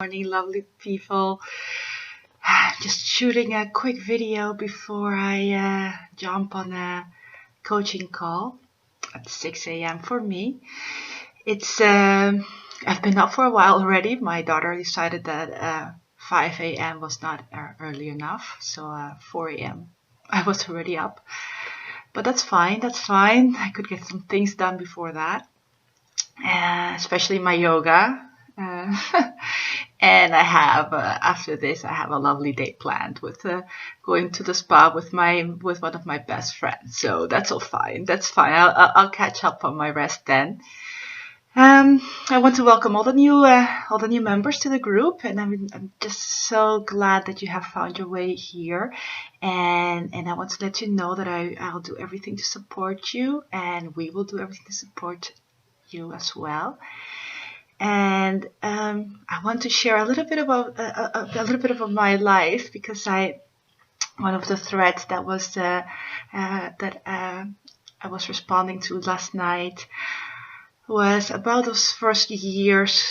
morning, lovely people. Just shooting a quick video before I jump on a coaching call at 6 a.m. for me. I've been up for a while already. My daughter decided that 5 a.m. was not early enough, so 4 a.m. I was already up. But that's fine. I could get some things done before that, especially my yoga. And I have after this, I have a lovely day planned with going to the spa with one of my best friends. So that's all fine. That's fine. I'll catch up on my rest then. I want to welcome all the new members to the group, and I'm just so glad that you have found your way here. And I want to let you know that I'll do everything to support you, and we will do everything to support you as well. And I want to share a little bit about my life, because one of the threads that I was responding to last night was about those first years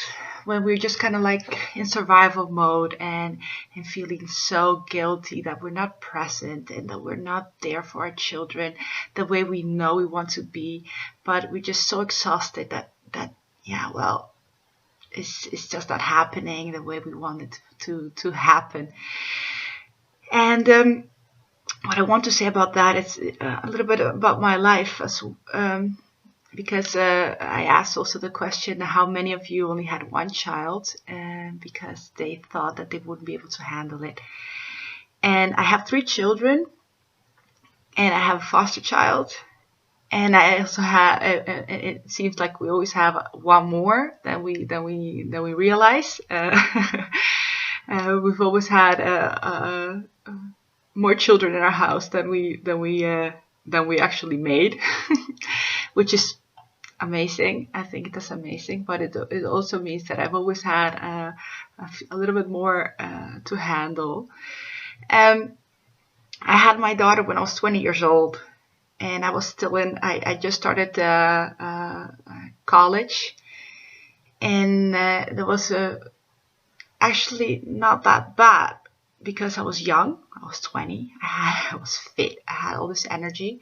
when we were just kind of like in survival mode and feeling so guilty that we're not present and that we're not there for our children the way we know we want to be, but we're just so exhausted that it's just not happening the way we want it to happen. And what I want to say about that is a little bit about my life, because I asked also the question, how many of you only had one child, because they thought that they wouldn't be able to handle it. And I have 3 children, and I have a foster child. And I also have. It seems like we always have one more than we realize. We've always had more children in our house than we actually made, which is amazing. I think that's amazing. But it also means that I've always had a little bit more to handle. I had my daughter when I was 20 years old. And I was still I just started college, and there was actually not that bad because I was young. I was 20. I was fit. I had all this energy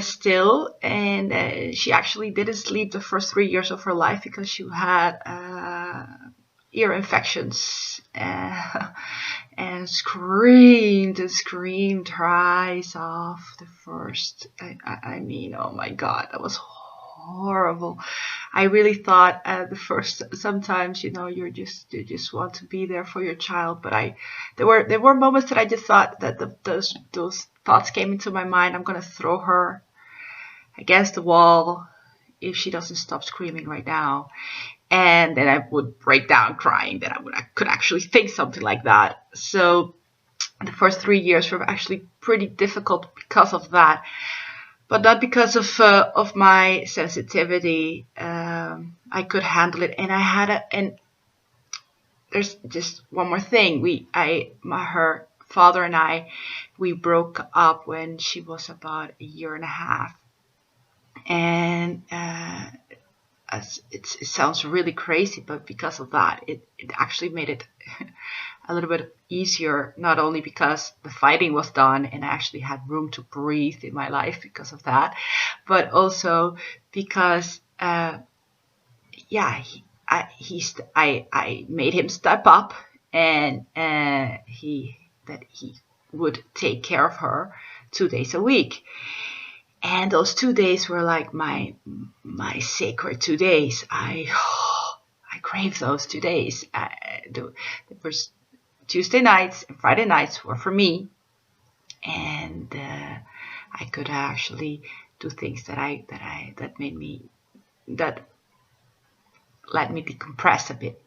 still, and she actually didn't sleep the first 3 years of her life because she had ear infections. And screamed her eyes off the first. I mean, oh my God, that was horrible. I really thought at the first, sometimes, you just want to be there for your child. But there were moments that I just thought that those thoughts came into my mind. I'm gonna throw her against the wall if she doesn't stop screaming right now. And then I would break down crying. Then I could actually think something like that. So the first 3 years were actually pretty difficult because of that, but not because of my sensitivity. I could handle it, and and there's just one more thing. Her father and I, we broke up when she was about a year and a half, and it sounds really crazy, but because of that, it actually made it a little bit easier, not only because the fighting was done and I actually had room to breathe in my life because of that, but also because I made him step up, and he would take care of her 2 days a week. And those 2 days were like my sacred 2 days. I crave those 2 days. The first Tuesday nights and Friday nights were for me, and I could actually do things that let me decompress a bit.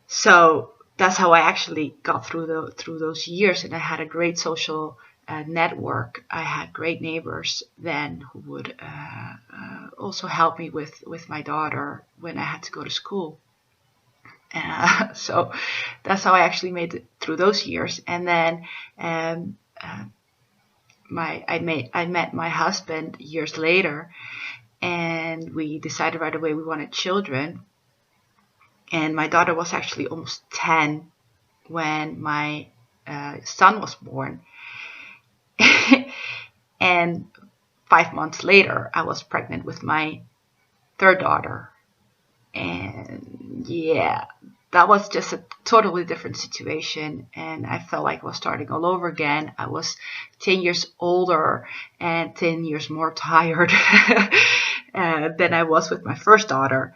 So that's how I actually got through those years, and I had a great social network. I had great neighbors then who would also help me with my daughter when I had to go to school. So that's how I actually made it through those years. And then I met my husband years later, and we decided right away we wanted children. And my daughter was actually almost 10 when my son was born. And 5 months later, I was pregnant with my third daughter. And yeah, that was just a totally different situation. And I felt like I was starting all over again. I was 10 years older and 10 years more tired than I was with my first daughter.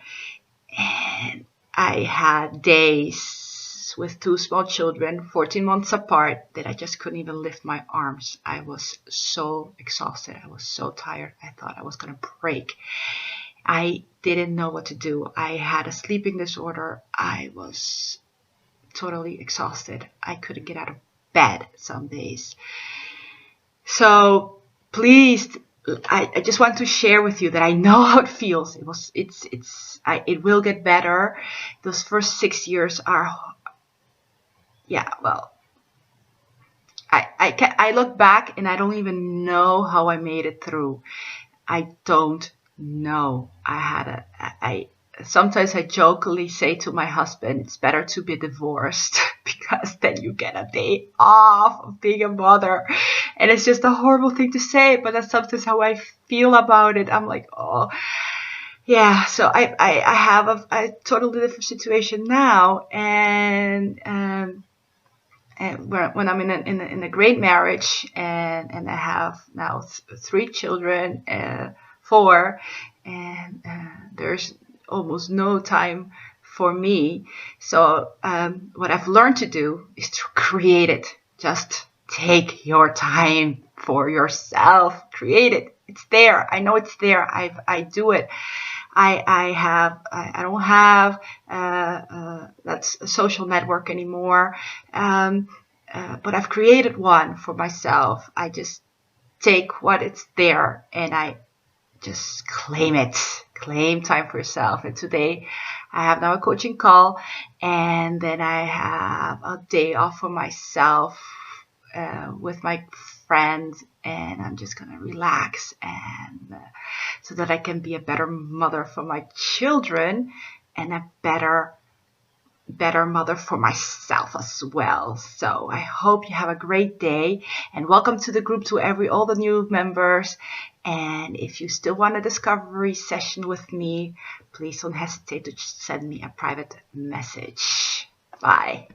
And I had days with 2 small children, 14 months apart, that I just couldn't even lift my arms. I was so exhausted. I was so tired. I thought I was going to break. I didn't know what to do. I had a sleeping disorder. I was totally exhausted. I couldn't get out of bed some days. So please, I just want to share with you that I know how it feels. It will get better. Those first 6 years are, yeah, well, I look back and I don't even know how I made it through. I don't know. Sometimes I jokingly say to my husband, it's better to be divorced because then you get a day off of being a mother. And it's just a horrible thing to say, but that's sometimes how I feel about it. I'm like, oh, yeah. So I have a totally different situation now. And when I'm in a great marriage, and I have now 3 children, 4, and there's almost no time for me. So what I've learned to do is to create it. Just take your time for yourself. Create it. It's there. I know it's there. I do it. I don't have that's a social network anymore, but I've created one for myself. I just take what is there and I just claim it. Claim time for yourself. And today I have now a coaching call, and then I have a day off for myself with my friends, and I'm just gonna relax, and so that I can be a better mother for my children and a better mother for myself as well. So I hope you have a great day, and welcome to the group to all the new members. And if you still want a discovery session with me, please don't hesitate to send me a private message. Bye.